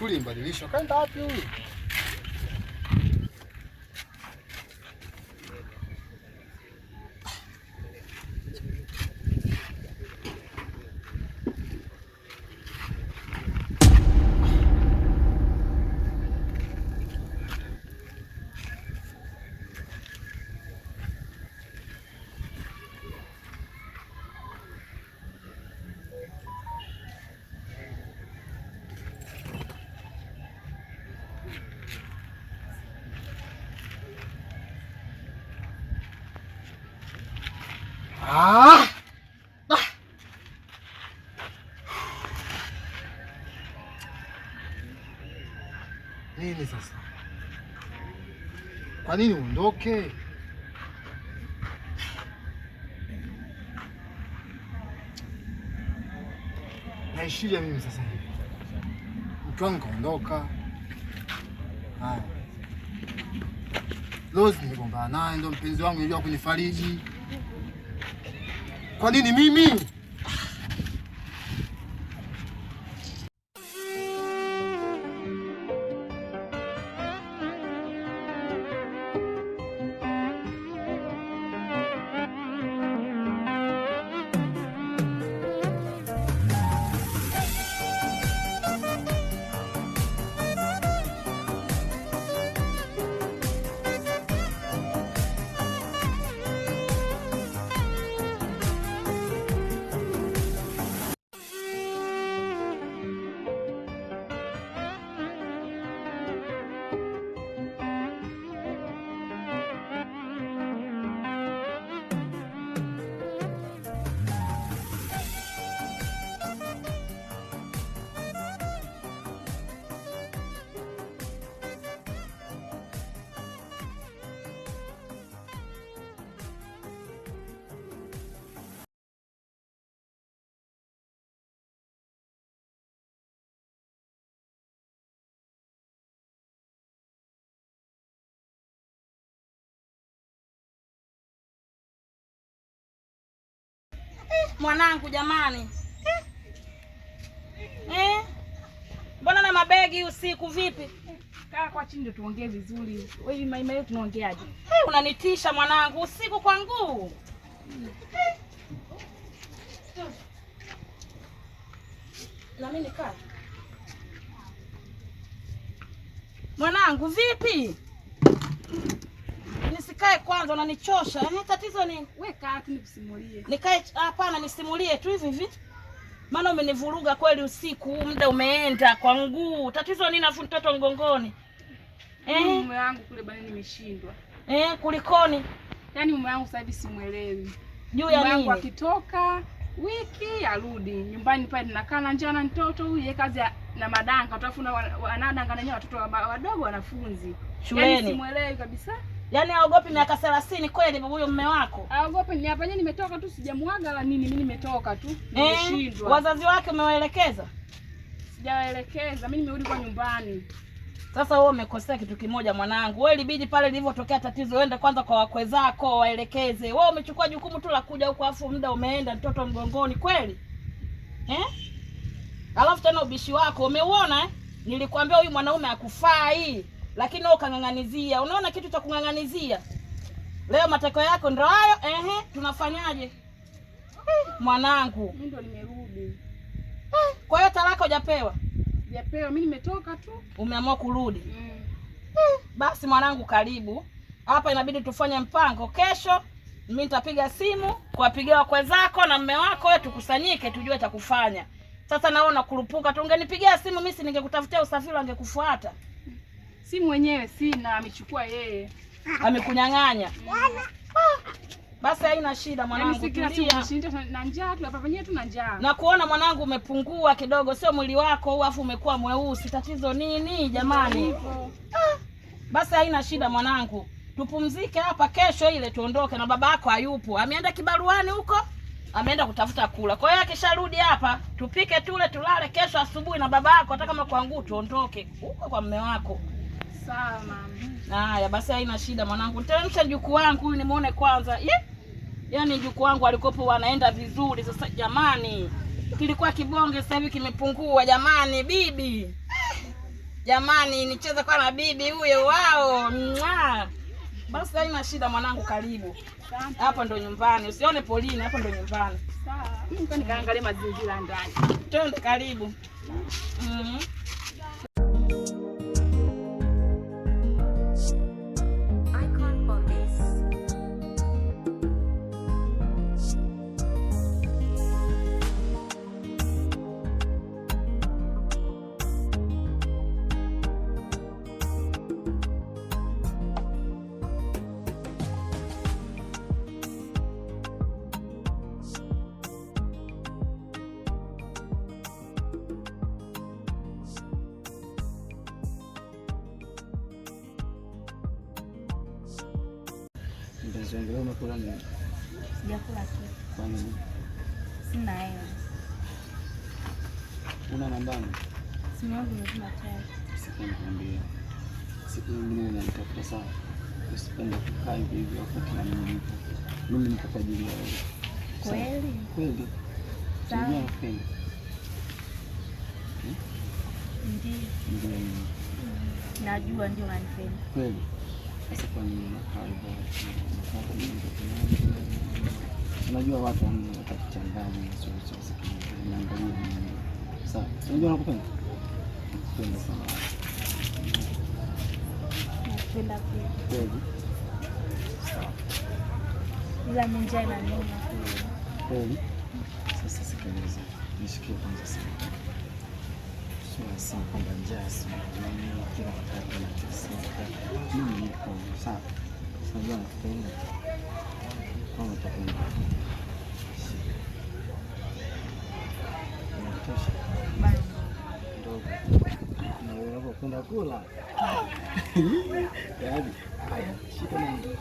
Misuli imbadilishwa. Kaenda wapi huyu? Nini sasa? Kwa nini uondoke? Naishia mimi sasa hivi. Mke wangu kaondoka. Haya. Rose nimegombana naye, ndo mpenzi wangu yeye kunifariji. Kwa nini mimi? Mwanangu jamani. Mbona na mabegi usiku vipi? Kaa kwa chini ndio tuongee vizuri. Wewe maima yetu tunaongeaje? Unanitisha mwanangu usiku kwa nguu. Na mimi nikaa. Mwanangu vipi? Nisikae kwanza unanichosha. Tatizo nini? Wewe kaa tu nikusimulie. Nikae hapana nisimulie tu hivi. Maana umenivuruga kweli usiku, muda umeenda kwa nguu. Tatizo nini afu mtoto mgongoni? Mume wangu kule bani nimeshindwa. Kulikoni? Yaani mume wangu sasa hivi simuelewi. Juu ya nini? Mume wangu akitoka wiki arudi nyumbani pale ninakaa na njana mtoto huyu yeye kazi na madanga utafuna wanadanga na watoto wadogo wanafunzi. Shuleni. Yaani simuelewi kabisa. Yaani haogopi miaka 30 kweli huyo mume wako? Haogopi ni hapa nimetoka tu sijamuaga la nini mimi nimetoka tu nimeshindwa. Wazazi wake umewaelekeza? Sijawaelekeza, mimi nimerudi kwa nyumbani. Sasa wewe umekosea kitu kimoja mwanangu. Wewe ilibidi pale lilivyotokea tatizo uende kwanza kwa wakwe zako waelekeze. Wewe umechukua jukumu tu la kuja huko afu muda umeenda mtoto mgongoni kweli? Alafu tena ubishi wako umeuona Nilikwambia huyu mwanaume hakufai. Lakini wewe ukang'ang'anizia. Unaona kitu cha kung'ang'anizia? Leo matokeo yako ndio hayo. Tunafanyaje? Mwanangu, mimi ndo nimerudi. Kwa hiyo talaka hujapewa? Sijapewa, mimi nimetoka tu. Umeamua kurudi? Basi mwanangu karibu. Hapa inabidi tufanye mpango. Kesho mimi nitapiga simu kuwapigia wakwe zako na mume wako wewe tukusanyike tujue cha kufanya. Sasa naona kurupuka tu. Ungenipigia simu mimi ningekutafutia usafiri angekufuata. Simu wenyewe sina, amechukua yeye. Amekunyang'anya. Basi haina shida mwanangu. Na njaa tu hapa penyewe tu na njaa. Na kuona mwanangu umepungua kidogo, sio mwili wako huu afu umekuwa mweusi. Tatizo nini jamani? Basi haina shida mwanangu. Tupumzike hapa, kesho ile tuondoke na baba yako hayupo. Ameenda kibaruani huko. Ameenda kutafuta kula. Kwa hiyo akisharudi hapa, tupike tule tulale kesho asubuhi na baba yako hata kama kwa nguu tuondoke huko kwa mume wako. Sawa mama. Haya basi haina shida mwanangu. Teremsha jukuu wangu huyu nimuone kwanza. Yaani jukuu wangu alikopo wanaenda vizuri sasa jamani. Kilikuwa kibonge sasa hivi kimepungua jamani bibi. Jamani, nicheze kwa na bibi huyo wao. Basi haina shida mwanangu, karibu. Hapa ndo nyumbani. Usione polini, hapa ndo nyumbani. Sawa. Mimi nikaangalia mazingira ndani. Twende, karibu. Ndio umekula nini? Sijakula kitu. Kwa nini? Sina hela. Una nambani? Simu yangu imezima tayari. Sikwambia. Siku nyingine unanitafuta sana. Usipende kukaa hivi wakati na mimi nipo. Mimi niko kwa ajili ya wewe. Kweli? Kweli. Sawa. Ndio napenda. Ndio. Najua ndio unanipenda. Kweli. Sasa kwa nini unakaa hivyo? Unajua watu watachanganya sio naangalia mimi. Sawa. Unajua nakupenda? Nakupenda sana. Nakupenda pia. Kweli. Sawa. Ila njaa inaniuma. Kweli. Sasa sikiliza. Nishikie kwanza sana. Sio kwamba njaa sio kila wakati nateseka. Mimi niko sawa. Unajua nakupenda. Kama utapenda. Unatosha. Bado. Ndogo. Na wewe unapenda kula. Yaani, haya, shika nani?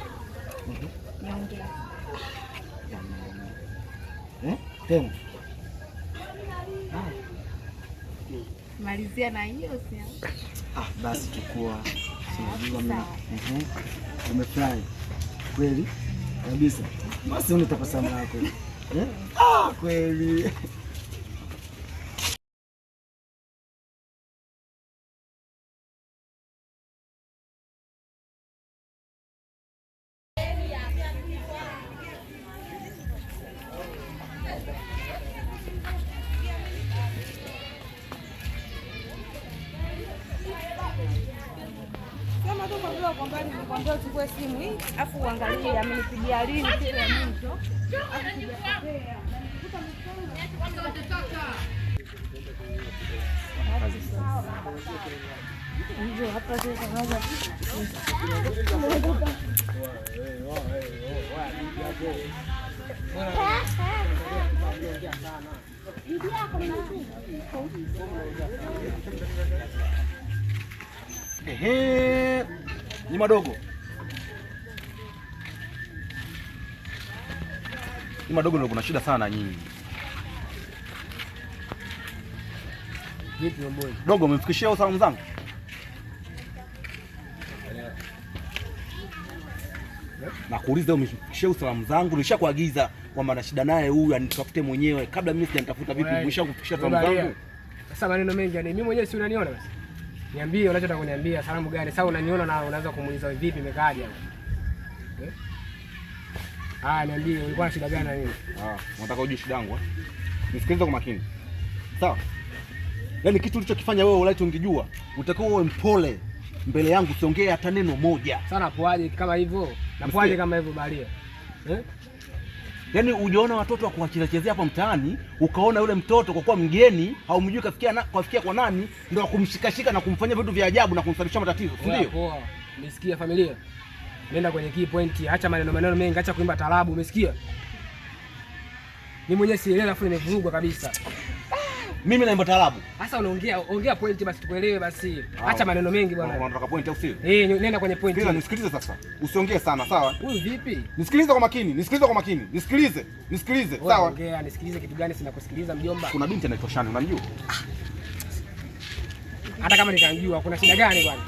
Niongee. Tena. Malizia na hiyo sio. Basi chukua. Unajua mimi. Umefurahi. Kweli? Kabisa. Basi unitabasamu lako. Kweli. Kama tu kwa vile uko mbali nikwambia uchukue simu hii afu uangalie amenipigia lini siku ya mwisho. Ndio hapa sasa kwanza. Ni madogo. Ni madogo ndio kuna shida sana nyinyi. Vipi mbona? Dogo umemfikishia salamu zangu? Na kuuliza umemfikishia salamu zangu? Nilishakuagiza kwamba na shida naye huyu anitafute mwenyewe kabla mimi sijanitafuta. Vipi umeshakufikishia salamu zangu? Sasa maneno mengi yani mimi mwenyewe si unaniona basi. Niambie unachotaka kuniambia, salamu gani? Sasa unaniona na unaweza kumuuliza vipi imekaaje hapo? Niambie ulikuwa na shida gani na nini? Unataka ujue shida yangu? Nisikilize kwa makini. Sawa? Yaani kitu ulichokifanya wewe ulai ungejua, utakuwa uwe mpole mbele yangu, usiongee hata neno moja. Sana poaje kama hivyo? Na poaje kama hivyo balia? Yaani ujiona watoto wa kuwachezea hapa mtaani, ukaona yule mtoto kwa kuwa mgeni, haumjui kafikia kwa nani, ndio akumshikashika na kumfanyia vitu vya ajabu na kumsababisha matatizo, si ndio? Poa. Umesikia familia? Nenda kwenye key point, acha maneno mengi, acha kuimba taarabu, umesikia? Mimi mwenyewe sielewi afu nimevurugwa kabisa. Mimi naimba taarabu. Sasa ongea point basi tukuelewe basi. Acha maneno mengi bwana. Unataka point au sio? Nenda kwenye point. Nisikilize sasa. Usiongee sana, sawa? Huyu vipi? Nisikilize kwa makini, Nisikilize, sawa? Ongea, nisikilize kitu gani? Sina kusikiliza mjomba. Kuna binti anaitwa Shani, unamjua? Hata kama nikamjua, kuna shida gani bwana?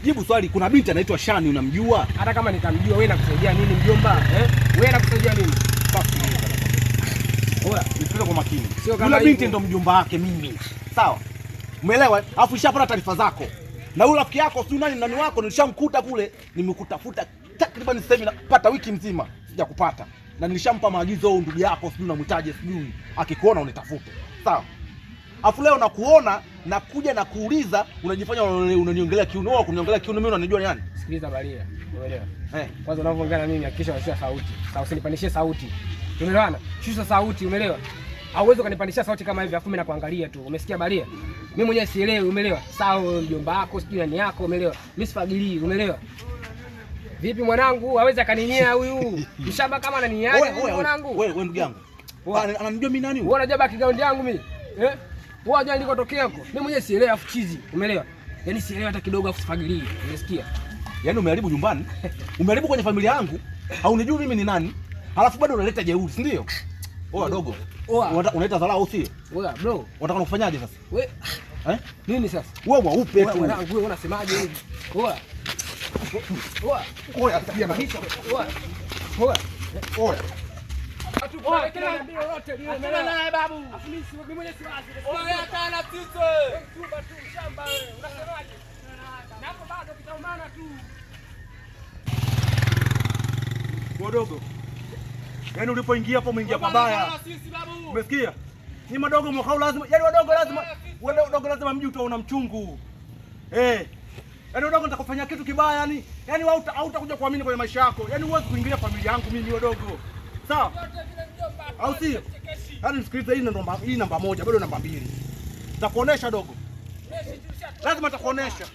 Jibu swali, kuna binti anaitwa Shani, unamjua? Hata kama nikamjua, wewe nakusaidia nini mjomba? Wewe nakusaidia nini? Oya, nisikilize kwa makini. Yule binti ndo mjomba wake mimi. Sawa? Umeelewa? Alafu nishapata taarifa zako. Na yule rafiki yako si nani wako nilishamkuta kule, nimekutafuta takriban sasa hivi napata wiki nzima sijakupata. Na nilishampa maagizo huyu ndugu yako sijui unamhitaji sijui akikuona unitafute. Sawa? Afu leo nakuona na kuja na kuuliza unajifanya unaniongelea kiuno wako kuniongelea kiuno mimi unanijua ni nani? Sikiliza Baria. Umeelewa? Kwanza unavyoongea na mimi hakikisha unashusha sauti. Sawa, usinipandishie sauti. Tumeelewana? Shusha sauti, umeelewa? Hauwezi ukanipandishia sauti kama hivi afu mimi nakuangalia tu. Umesikia Baria? Mimi mwenyewe sielewi, umeelewa? Sawa, mjomba wako sijui nani yako, umeelewa? Mimi sifagilii, umeelewa? Vipi mwanangu? Hawezi akaninyea huyu. Mshamba kama ananinyea mwanangu. Wewe ndugu yangu. Ananijua mimi nani huyu? Wewe unajua background yangu mimi? Wewe unajua nilikotokea huko. Mimi mwenyewe sielewi afu chizi, umeelewa? Yaani sielewi hata kidogo afu sifagilii. Umesikia? Yaani umeharibu nyumbani? Umeharibu kwenye familia yangu? Haunijui mimi ni nani? Halafu bado unaleta jeuri, si ndio? Oa dogo. Unaita dharau sio? Oa bro. Unataka kufanyaje sasa? Wewe nini sasa? Wewe mwaupe tu. Mwanangu wewe unasemaje hivi? Oa. Oa tabia kabisa. Oa. Oa. Achana naye babu. Mimi mwenyewe siwazi. Oa kana tito. Mtumba tu shamba wewe. Unasemaje? Napo bado kitaumana tu. Wadogo. Yaani ulipoingia hapo umeingia pabaya. Umesikia? Ni madogo mwaka lazima. Yaani wadogo lazima mji utaona mchungu. Yaani wadogo nitakufanyia kitu kibaya yani. Yaani hautakuja kuamini kwenye maisha yako. Yaani huwezi kuingilia familia yangu mimi wadogo. Sawa? Au sio? Yaani nisikilize hii namba moja, bado namba 2. Nitakuonesha dogo. Lazima nitakuonesha.